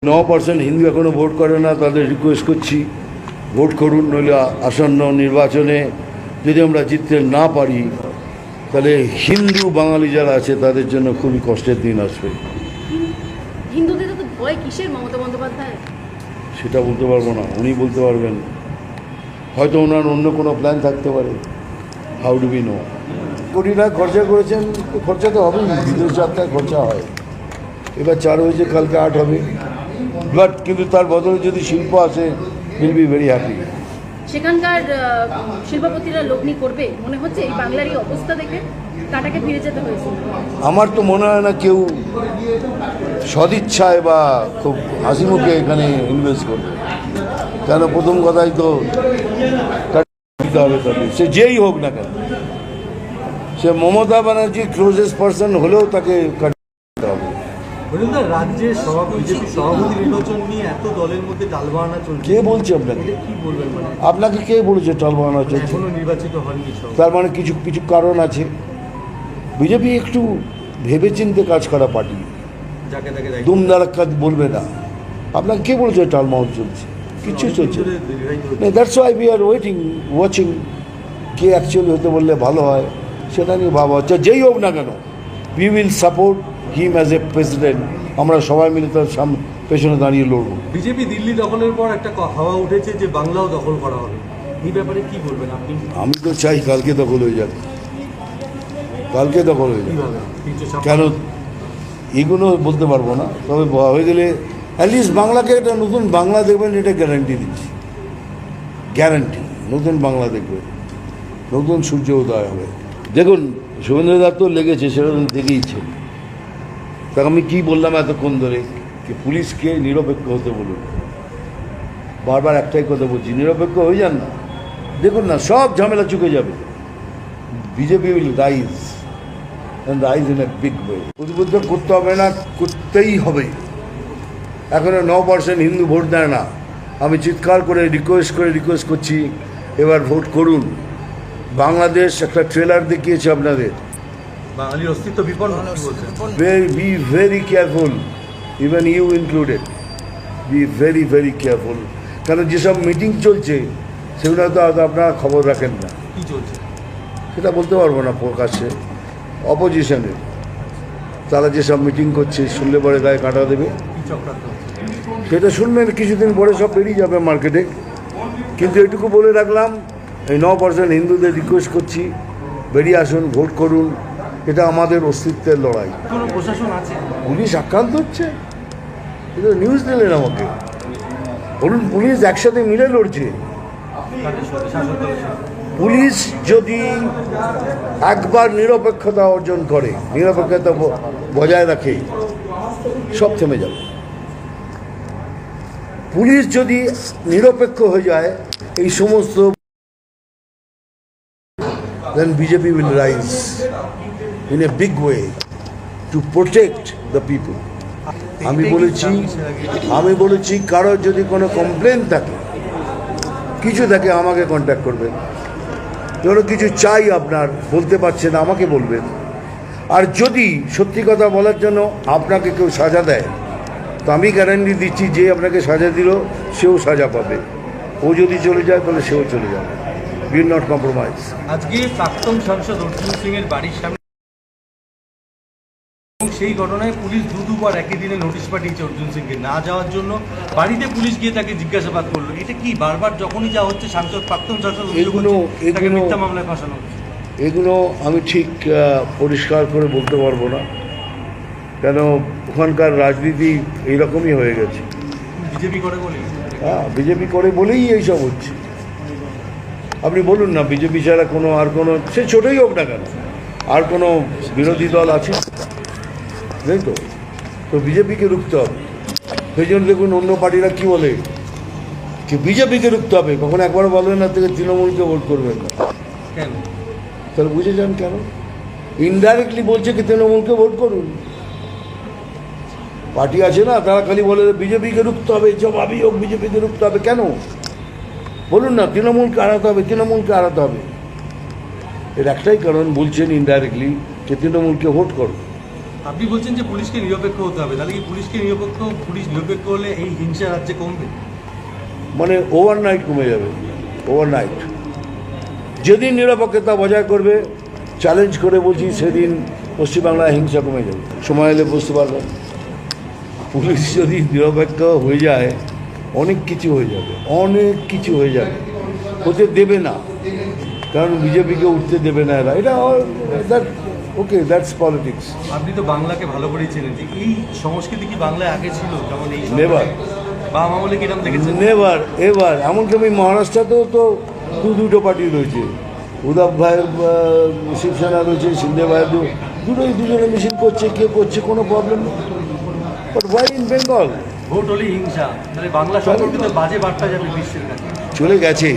9% হিন্দু এখনও ভোট করে না, তাদের রিকোয়েস্ট করছি ভোট করুন, নইলে আসন্ন নির্বাচনে যদি আমরা জিততে না পারি তাহলে হিন্দু বাঙালি যারা আছে তাদের জন্য খুবই কষ্টের দিন আসবে। হিন্দুদের তো ভয় কিসের মমতা বন্দ্যোপাধ্যায়? সেটা বলতে পারবো না, উনি বলতে পারবেন। হয়তো ওনার অন্য কোনো প্ল্যান থাকতে পারে, হাউ ডু বি নো। কোটি টাকা খরচা করেছেন, খরচা তো হবেই, বিদেশ যাত্রায় খরচা হয়। এবার 4 হয়েছে, কালকে 8 হবে, বাট কিন্তু তার বদলে যদি শিল্প আসে উইল বি ভেরি হ্যাপি। সেখানকার শিল্পপতিরা লগ্নি করবে মনে হচ্ছে এই বাংলার এই অবস্থা দেখে? কাটাকে ফিরে যেতে হয়েছে। আমার তো মনে হয় না কেউ সদিচ্ছায় বা খুব হাসি মুখে এখানে ইনভেস্ট করবে, কেন প্রথম কথাই তো দিতে হবে তাদের, সে যেই হোক না কেন, সে মমতা ব্যানার্জির ক্লোজেস্ট পার্সন হলেও তাকে কাটতে হবে। রাজ্যের বিজেপি সভাপতি নির্বাচন নিয়ে এত দলের মধ্যে টালবাহানা চলছে, কে বলছে আপনাকে? কি বলবেন? আপনাকে কে বলেছে টালবাহানা চলছে? এখনো নির্বাচিত হয়নি, তার মানে কিছু কিছু কারণ আছে। বিজেপি একটু ভেবেচিন্তে কাজ করা পার্টি, যাকে তাকে দুমদারাক্কা বলবে না। আপনাকে কে বলেছে টালবাহানা চলছে? কিচ্ছু চলছে না। That's why we are watching K actually হতে বললে ভালো হয় সেটা নিয়ে ভাবা হচ্ছে। যেই হোক না কেন, we will support him as a president. আমরা সবাই মিলে তার পেছনে দাঁড়িয়ে লড়ব। বিজেপি দিল্লি দখলের পর একটা হাওয়া উঠেছে যে বাংলাও দখল করা হবে, এই ব্যাপারে কি বলবেন আপনি? আমি তো চাই কালকে দখল হয়ে যাবে, কালকে দখল হয়ে যাবে। কেন এগুলো বলতে পারবো না, তবে হয়ে গেলে অ্যাটলিস্ট বাংলাকে একটা নতুন বাংলা দেখবেন, এটা গ্যারান্টি দিচ্ছি, গ্যারান্টি। নতুন বাংলা দেখবেন, নতুন সূর্য উদয় হবে। দেখুন, শুভেন্দু দত্ত লেগেছে, সেটা দেখেইছে। তা আমি কী বললাম এতক্ষণ ধরে, যে পুলিশকে নিরপেক্ষ হতে বলুন। বারবার একটাই কথা বলছি, নিরপেক্ষ হয়ে যান না, দেখুন না সব ঝামেলা চুকে যাবে। BJP will rise and rise in a big way. উদ্বুদ্ধ করতে হবে না, করতেই হবে। এখনও 9% হিন্দু ভোট দেয় না। আমি চিৎকার করে রিকোয়েস্ট করছি, এবার ভোট করুন। বাংলাদেশ একটা ট্রেলার দেখিয়েছে আপনাদের। বাঙালির অস্তিত্ব বিপন্ন। Be very careful, even you included. Be very very careful, কারণ যেসব মিটিং চলছে সেগুলো তো আপনারা খবর রাখেন না। কি চলছে সেটা বলতে পারবো না প্রকাশ্যে। অপোজিশনের তারা যেসব মিটিং করছে, শুনলে পরে গায়ে কাটা দেবে। সেটা শুনবেন, কিছুদিন পরে সব বেরিয়ে যাবে মার্কেটে। কিন্তু এটুকু বলে রাখলাম, এই 9% হিন্দুদের রিকোয়েস্ট করছি, বেরিয়ে আসুন, ভোট করুন। এটা আমাদের অস্তিত্বের লড়াই। কোনো প্রশাসন আছে? পুলিশ আক্রান্ত হচ্ছে, এটা নিউজ দিলেন আমাকে। বলুন, পুলিশ একসাথে মিলে লড়ছে। পুলিশ যদি একবার নিরপেক্ষতা অর্জন করে, নিরপেক্ষতা বজায় রাখে, সব থেমে যাবে। পুলিশ যদি নিরপেক্ষ হয়ে যায়, এই সমস্ত then BJP will rise in a big way to protect the people. আমি বলেছি কারোর যদি কোনো কমপ্লেন থাকে, কিছু থাকে, আমাকে কন্ট্যাক্ট করবেন। ধরো কিছু চাই আপনার, বলতে পারছেন, আমাকে বলবেন। আর যদি সত্যি কথা বলার জন্য আপনাকে কেউ সাজা দেয়, তো আমি গ্যারান্টি দিচ্ছি, যে আপনাকে সাজা দিল সেও সাজা পাবে। ও যদি চলে যায় তাহলে সেও চলে যাবে। Will not compromise. আজকে প্রাক্তন সাংসদ অর্জুন সিং এর বাড়ির সামনে সেই ঘটনায় পুলিশ দুবার একই দিনে নোটিশ পাঠিয়েছে অর্জুন সিংকে না যাওয়ার জন্য। বাড়িতে পুলিশ গিয়ে তাকে জিজ্ঞাসাবাদ করলো। এটা কি বারবার যখনই যা হচ্ছে প্রাক্তন সাংসদ মিথ্যা মামলায় ফাঁসানো হচ্ছে? এগুলো আমি ঠিক পরিষ্কার করে বলতে পারবো না, কেন ওখানকার রাজনীতি এইরকমই হয়ে গেছে। বিজেপি করে বলে? হ্যাঁ, বিজেপি করে বলেই এইসব হচ্ছে। আপনি বলুন না, বিজেপি ছাড়া আর কোনো সে ছোটোই হোক না কেন, আর কোনো বিরোধী দল আছে? তাই তো বিজেপিকে রুখতে হবে। সেই জন্য দেখুন অন্য পার্টিরা কী বলে, যে বিজেপিকে রুখতে হবে, কখনো একবার বলবেন না থেকে তৃণমূলকে ভোট করবেন না। কেন? তাহলে বুঝে যান কেন। ইনডাইরেক্টলি বলছে কি তৃণমূলকে ভোট করুন। পার্টি আছে না, তারা খালি বলে বিজেপিকে রুখতে হবে, জবাবই হোক বিজেপিকে রুখতে হবে। কেন বলুন না, তৃণমূলকে হারাতে হবে, তৃণমূলকে হারাতে হবে। এর একটাই কারণ, বলছেন ইনডাইরেক্টলি যে তৃণমূলকে ভোট করো। আপনি বলছেন যে পুলিশকে নিরপেক্ষ হতে হবে, তাহলে কি পুলিশ নিরপেক্ষ হলে এই হিংসা রাজ্যে কমবে? মানে ওভারনাইট কমে যাবে, ওভারনাইট। যেদিন নিরপেক্ষতা বজায় করবে, চ্যালেঞ্জ করে বলছি, সেদিন পশ্চিমবাংলায় হিংসা কমে যাবে। সময় এলে বুঝতে পারবেন, পুলিশ যদি নিরপেক্ষ হয়ে যায় অনেক কিছু হয়ে যাবে, অনেক কিছু হয়ে যাবে। হতে দেবে না, কারণ বিজেপিকে উঠতে দেবে না এরা। এটা ওকে, দ্যাটস পলিটিক্স। আপনি তো বাংলাকে ভালো করেই চেনেন, যে এই সংস্কৃতি কি বাংলায় আগে ছিল? যেমন এই নেভার, বাম আমলে কিরম দেখেছেন? Never ever. এমনকি আমি মহারাষ্ট্রতেও তো দুটো পার্টি রয়েছে, উদ্ধব ভাইয়ের শিবসেনা রয়েছে, সিন্ধে ভাইয়ের দুজনে মিছিল করছে, কে করছে, কোনো প্রবলেম নেই। But why in Bengal? Vote হলে হিংসা, তাহলে বাংলা সম্পর্কিত বাজে বার্তা যাবে বিশ্বের কাছে। চলে গেছে।